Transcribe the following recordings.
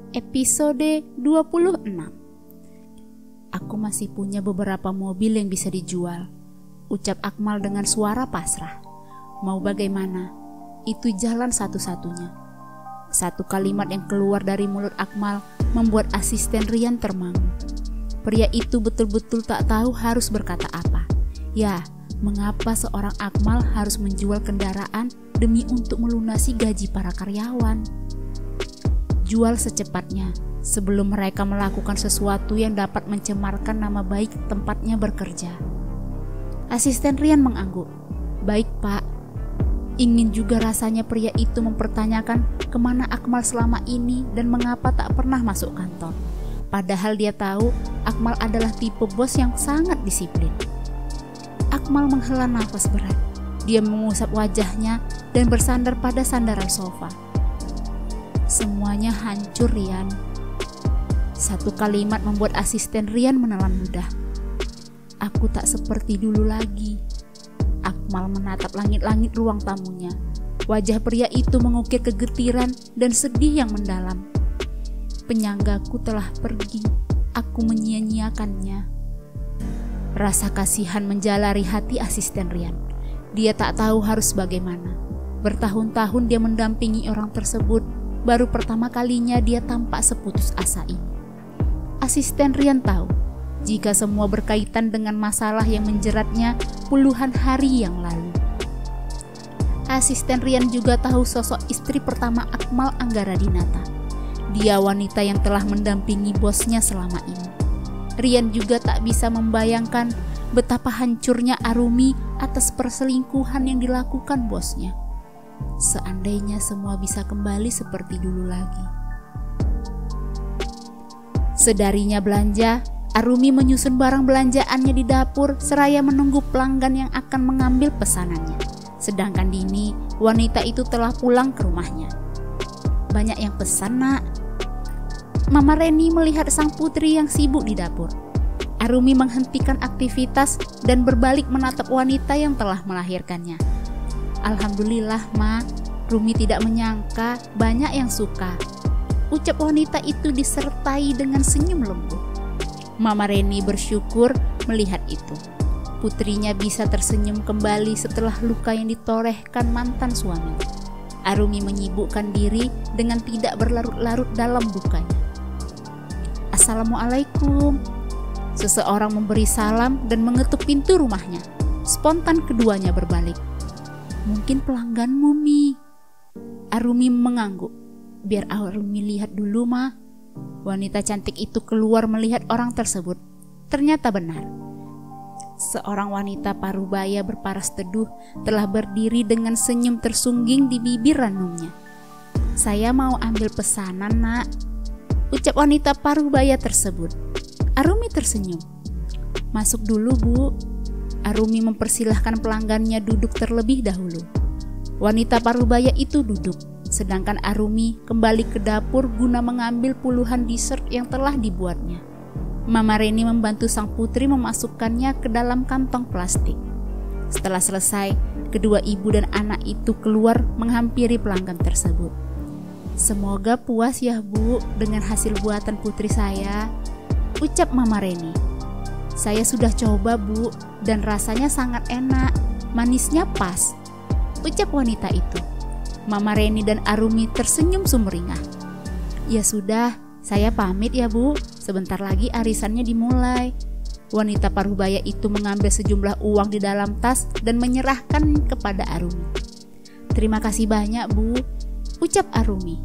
Episode 26. Aku masih punya beberapa mobil yang bisa dijual, ucap Akmal dengan suara pasrah. Mau bagaimana? Itu jalan satu-satunya. Satu kalimat yang keluar dari mulut Akmal membuat asisten Rian termangu. Pria itu betul-betul tak tahu harus berkata apa. Ya, mengapa seorang Akmal harus menjual kendaraan demi untuk melunasi gaji para karyawan? Jual secepatnya sebelum mereka melakukan sesuatu yang dapat mencemarkan nama baik tempatnya bekerja. Asisten Rian mengangguk. Baik pak. Ingin juga rasanya pria itu mempertanyakan kemana Akmal selama ini dan mengapa tak pernah masuk kantor. Padahal dia tahu Akmal adalah tipe bos yang sangat disiplin. Akmal menghela nafas berat. Dia mengusap wajahnya dan bersandar pada sandaran sofa. Semuanya hancur, Rian. Satu kalimat membuat asisten Rian menelan ludah. Aku tak seperti dulu lagi. Akmal menatap langit-langit ruang tamunya. Wajah pria itu mengukir kegetiran dan sedih yang mendalam. Penyanggaku telah pergi. Aku menyia-nyiakannya. Rasa kasihan menjalari hati asisten Rian. Dia tak tahu harus bagaimana. Bertahun-tahun dia mendampingi orang tersebut. Baru pertama kalinya dia tampak seputus asa ini. Asisten Rian tahu, jika semua berkaitan dengan masalah yang menjeratnya puluhan hari yang lalu. Asisten Rian juga tahu sosok istri pertama Akmal, Anggara Dinata. Dia wanita yang telah mendampingi bosnya selama ini. Rian juga tak bisa membayangkan betapa hancurnya Arumi atas perselingkuhan yang dilakukan bosnya. Seandainya semua bisa kembali seperti dulu lagi. Sedarinya belanja, Arumi menyusun barang belanjaannya di dapur seraya menunggu pelanggan yang akan mengambil pesanannya. Sedangkan Dini, wanita itu telah pulang ke rumahnya. Banyak yang pesan, nak. Mama Reni melihat sang putri yang sibuk di dapur. Arumi menghentikan aktivitas dan berbalik menatap wanita yang telah melahirkannya. Alhamdulillah, Ma. Rumi tidak menyangka banyak yang suka. Ucap wanita itu disertai dengan senyum lembut. Mama Reni bersyukur melihat itu. Putrinya bisa tersenyum kembali setelah luka yang ditorehkan mantan suami. Arumi menyibukkan diri dengan tidak berlarut-larut dalam dukanya. Assalamualaikum. Seseorang memberi salam dan mengetuk pintu rumahnya. Spontan keduanya berbalik. Mungkin pelangganmu, Mi. Arumi mengangguk. Biar Arumi lihat dulu, Ma. Wanita cantik itu keluar melihat orang tersebut. Ternyata benar. Seorang wanita parubaya berparas teduh telah berdiri dengan senyum tersungging di bibir ranumnya. Saya mau ambil pesanan, nak. Ucap wanita parubaya tersebut. Arumi tersenyum. Masuk dulu, Bu. Arumi mempersilahkan pelanggannya duduk terlebih dahulu. Wanita parubaya itu duduk, sedangkan Arumi kembali ke dapur guna mengambil puluhan dessert yang telah dibuatnya. Mama Reni membantu sang putri memasukkannya ke dalam kantong plastik. Setelah selesai, kedua ibu dan anak itu keluar menghampiri pelanggan tersebut. Semoga puas ya, Bu, dengan hasil buatan putri saya, ucap Mama Reni. Saya sudah coba, Bu, dan rasanya sangat enak, manisnya pas, ucap wanita itu. Mama Reni dan Arumi tersenyum sumringah. Ya sudah, saya pamit ya, Bu, sebentar lagi arisannya dimulai. Wanita parubaya itu mengambil sejumlah uang di dalam tas dan menyerahkan kepada Arumi. Terima kasih banyak, Bu, ucap Arumi.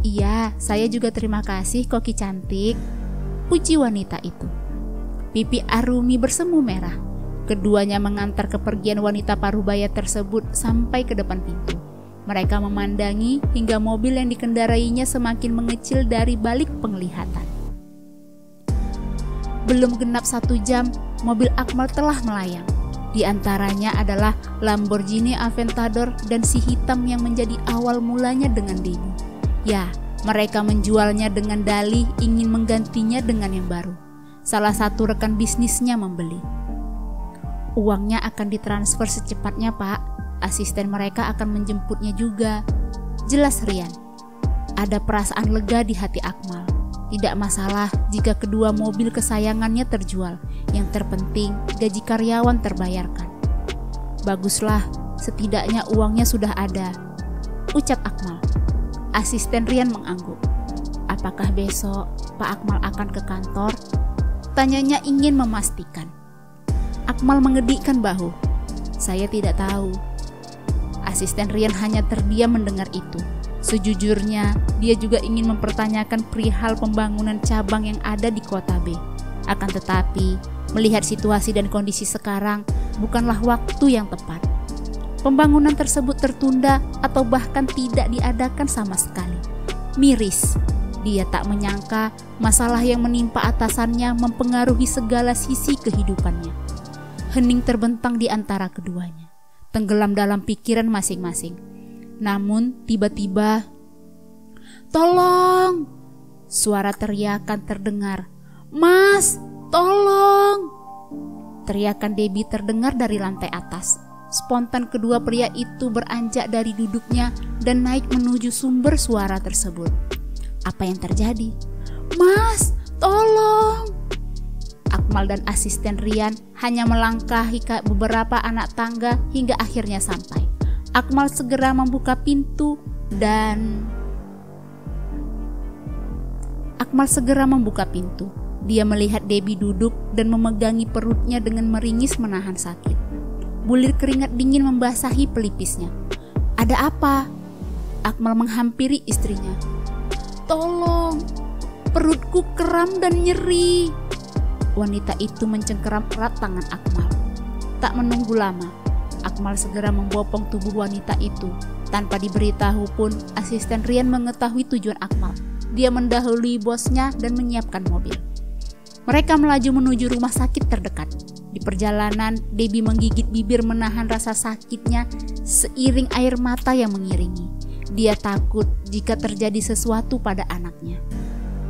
Iya, saya juga terima kasih, Koki cantik, puji wanita itu. Pipi Arumi bersemu merah. Keduanya mengantar kepergian wanita parubaya tersebut sampai ke depan pintu. Mereka memandangi hingga mobil yang dikendarainya semakin mengecil dari balik penglihatan. Belum genap 1 jam, mobil Akmal telah melayang. Di antaranya adalah Lamborghini Aventador dan si hitam yang menjadi awal mulanya dengan Dini. Ya, mereka menjualnya dengan dalih ingin menggantinya dengan yang baru. Salah satu rekan bisnisnya membeli. Uangnya akan ditransfer secepatnya, Pak. Asisten mereka akan menjemputnya juga. Jelas Rian. Ada perasaan lega di hati Akmal. Tidak masalah jika kedua mobil kesayangannya terjual. Yang terpenting gaji karyawan terbayarkan. Baguslah, setidaknya uangnya sudah ada, ucap Akmal. Asisten Rian mengangguk. Apakah besok Pak Akmal akan ke kantor? Tanyanya ingin memastikan. Akmal mengedikkan bahu. Saya tidak tahu. Asisten Rian hanya terdiam mendengar itu. Sejujurnya, dia juga ingin mempertanyakan perihal pembangunan cabang yang ada di kota B. Akan tetapi, melihat situasi dan kondisi sekarang, bukanlah waktu yang tepat. Pembangunan tersebut tertunda atau bahkan tidak diadakan sama sekali. Miris, dia tak menyangka masalah yang menimpa atasannya mempengaruhi segala sisi kehidupannya. Hening terbentang di antara keduanya, tenggelam dalam pikiran masing-masing. Namun tiba-tiba, "Tolong!" Suara teriakan terdengar. "Mas, tolong!" Teriakan Debbie terdengar dari lantai atas. Spontan kedua pria itu beranjak dari duduknya dan naik menuju sumber suara tersebut. Apa yang terjadi? "Mas, tolong!" Akmal dan asisten Rian hanya melangkahi beberapa anak tangga hingga akhirnya sampai. Akmal segera membuka pintu dan Dia melihat Debbie duduk dan memegangi perutnya dengan meringis menahan sakit. Bulir keringat dingin membasahi pelipisnya. "Ada apa?" Akmal menghampiri istrinya. "Tolong, perutku kram dan nyeri." Wanita itu mencengkeram erat tangan Akmal. Tak menunggu lama, Akmal segera membopong tubuh wanita itu. Tanpa diberitahu pun, asisten Rian mengetahui tujuan Akmal. Dia mendahului bosnya dan menyiapkan mobil. Mereka melaju menuju rumah sakit terdekat. Di perjalanan, Debbie menggigit bibir menahan rasa sakitnya seiring air mata yang mengiringi. Dia takut jika terjadi sesuatu pada anaknya.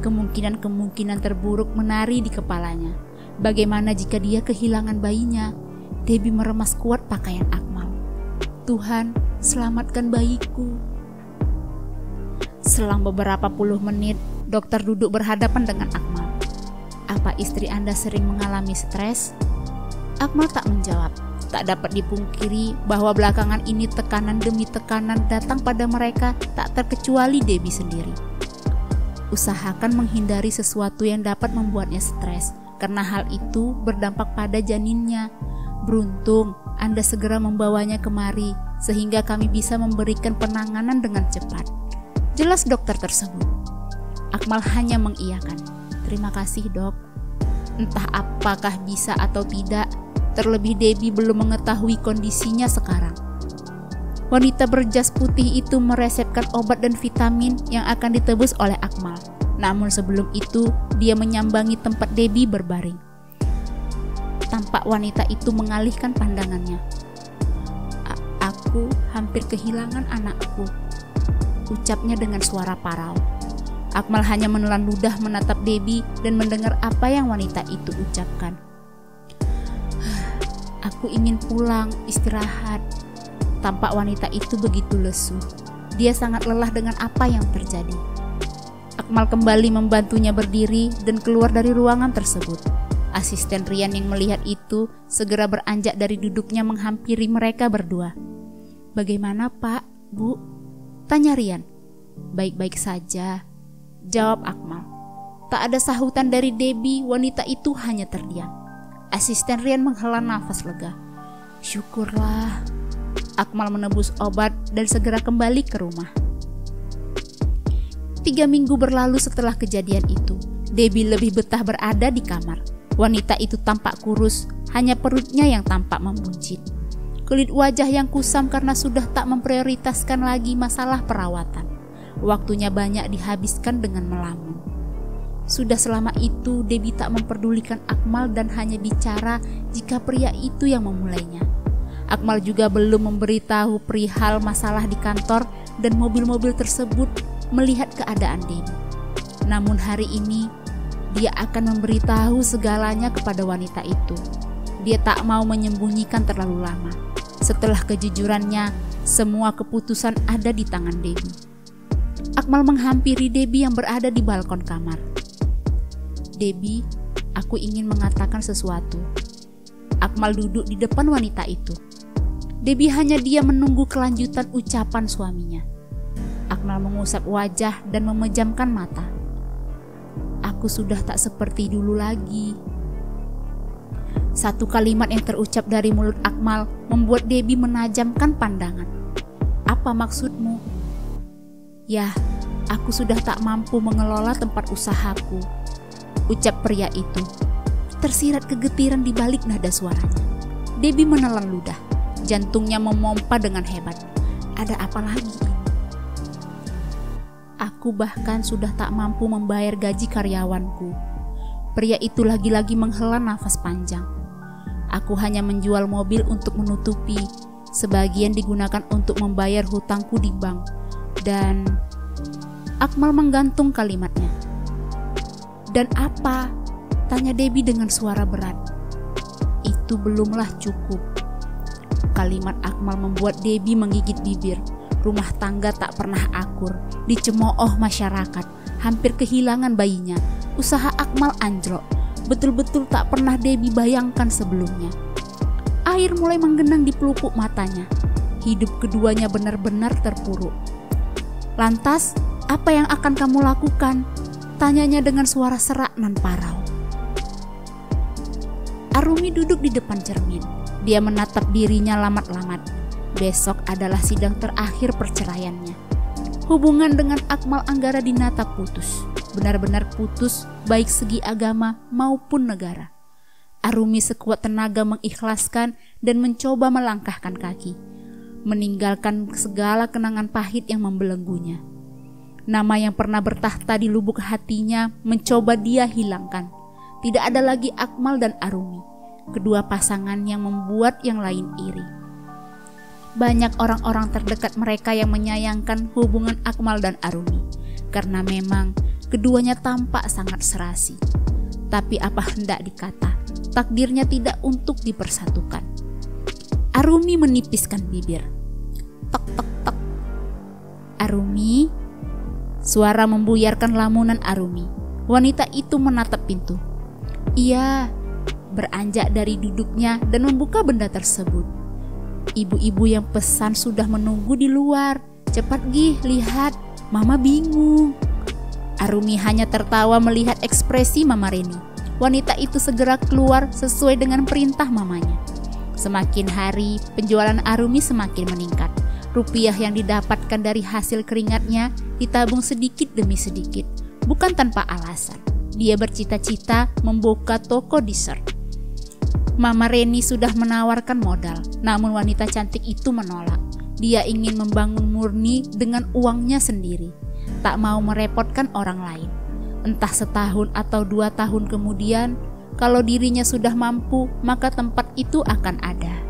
Kemungkinan-kemungkinan terburuk menari di kepalanya. Bagaimana jika dia kehilangan bayinya? Debbie meremas kuat pakaian Akmal. "Tuhan, selamatkan bayiku." Selang beberapa puluh menit, dokter duduk berhadapan dengan Akmal. "Apa istri Anda sering mengalami stres?" Akmal tak menjawab. Tak dapat dipungkiri bahwa belakangan ini tekanan demi tekanan datang pada mereka, tak terkecuali Debbie sendiri. Usahakan menghindari sesuatu yang dapat membuatnya stres, karena hal itu berdampak pada janinnya. Beruntung Anda segera membawanya kemari, sehingga kami bisa memberikan penanganan dengan cepat, jelas dokter tersebut. Akmal hanya mengiyakan. "Terima kasih, Dok." Entah apakah bisa atau tidak, terlebih Debbie belum mengetahui kondisinya sekarang. Wanita berjas putih itu meresepkan obat dan vitamin yang akan ditebus oleh Akmal. Namun sebelum itu, dia menyambangi tempat Debbie berbaring. Tampak wanita itu mengalihkan pandangannya. Aku hampir kehilangan anakku," ucapnya dengan suara parau. Akmal hanya menelan ludah menatap Debbie dan mendengar apa yang wanita itu ucapkan. "Aku ingin pulang, istirahat." Tampak wanita itu begitu lesu. Dia sangat lelah dengan apa yang terjadi. Akmal kembali membantunya berdiri dan keluar dari ruangan tersebut. Asisten Rian yang melihat itu segera beranjak dari duduknya menghampiri mereka berdua. "Bagaimana Pak, Bu?" tanya Rian. "Baik-baik saja," jawab Akmal. Tak ada sahutan dari Debbie, wanita itu hanya terdiam. Asisten Rian menghela nafas lega. "Syukurlah." Akmal menebus obat dan segera kembali ke rumah. 3 minggu berlalu setelah kejadian itu. Debbie lebih betah berada di kamar. Wanita itu tampak kurus, hanya perutnya yang tampak membuncit. Kulit wajah yang kusam karena sudah tak memprioritaskan lagi masalah perawatan. Waktunya banyak dihabiskan dengan melamun. Sudah selama itu Debbie tak memperdulikan Akmal dan hanya bicara jika pria itu yang memulainya. Akmal juga belum memberitahu perihal masalah di kantor dan mobil-mobil tersebut melihat keadaan Debbie. Namun hari ini dia akan memberitahu segalanya kepada wanita itu. Dia tak mau menyembunyikan terlalu lama. Setelah kejujurannya, semua keputusan ada di tangan Debbie. Akmal menghampiri Debbie yang berada di balkon kamar. "Debbie, aku ingin mengatakan sesuatu." Akmal duduk di depan wanita itu. Debbie hanya diam menunggu kelanjutan ucapan suaminya. Akmal mengusap wajah dan memejamkan mata. "Aku sudah tak seperti dulu lagi." Satu kalimat yang terucap dari mulut Akmal membuat Debbie menajamkan pandangan. "Apa maksudmu?" "Ya, aku sudah tak mampu mengelola tempat usahaku," ucap pria itu. Tersirat kegetiran di balik nada suaranya. Debbie menelan ludah. Jantungnya memompa dengan hebat. Ada apa lagi? "Aku bahkan sudah tak mampu membayar gaji karyawanku." Pria itu lagi-lagi menghela nafas panjang. "Aku hanya menjual mobil untuk menutupi. Sebagian digunakan untuk membayar hutangku di bank. Dan..." Akmal menggantung kalimatnya. "Dan apa?" tanya Debbie dengan suara berat. "Itu belumlah cukup." Kalimat Akmal membuat Debbie menggigit bibir. Rumah tangga tak pernah akur, dicemooh masyarakat, hampir kehilangan bayinya. Usaha Akmal anjlok, betul-betul tak pernah Debbie bayangkan sebelumnya. Air mulai menggenang di pelupuk matanya. Hidup keduanya benar-benar terpuruk. "Lantas, apa yang akan kamu lakukan?" tanyanya dengan suara serak nan parau. Arumi duduk di depan cermin. Dia menatap dirinya lamat-lamat. Besok adalah sidang terakhir perceraiannya. Hubungan dengan Akmal Anggara dinata putus. Benar-benar putus, baik segi agama maupun negara. Arumi sekuat tenaga mengikhlaskan dan mencoba melangkahkan kaki, meninggalkan segala kenangan pahit yang membelenggunya. Nama yang pernah bertahta di lubuk hatinya mencoba dia hilangkan. Tidak ada lagi Akmal dan Arumi, kedua pasangan yang membuat yang lain iri. Banyak orang-orang terdekat mereka yang menyayangkan hubungan Akmal dan Arumi, karena memang keduanya tampak sangat serasi. Tapi apa hendak dikata, takdirnya tidak untuk dipersatukan. Arumi menipiskan bibir. Tok tok tok. "Arumi?" Suara membuyarkan lamunan Arumi. Wanita itu menatap pintu. "Iya," beranjak dari duduknya dan membuka benda tersebut. "Ibu-ibu yang pesan sudah menunggu di luar. Cepat gih, lihat, Mama bingung." Arumi hanya tertawa melihat ekspresi Mama Reni. Wanita itu segera keluar sesuai dengan perintah mamanya. Semakin hari, penjualan Arumi semakin meningkat. Rupiah yang didapatkan dari hasil keringatnya ditabung sedikit demi sedikit, bukan tanpa alasan. Dia bercita-cita membuka toko dessert. Mama Reni sudah menawarkan modal, namun wanita cantik itu menolak. Dia ingin membangun murni dengan uangnya sendiri, tak mau merepotkan orang lain. Entah setahun atau 2 tahun kemudian, kalau dirinya sudah mampu, maka tempat itu akan ada.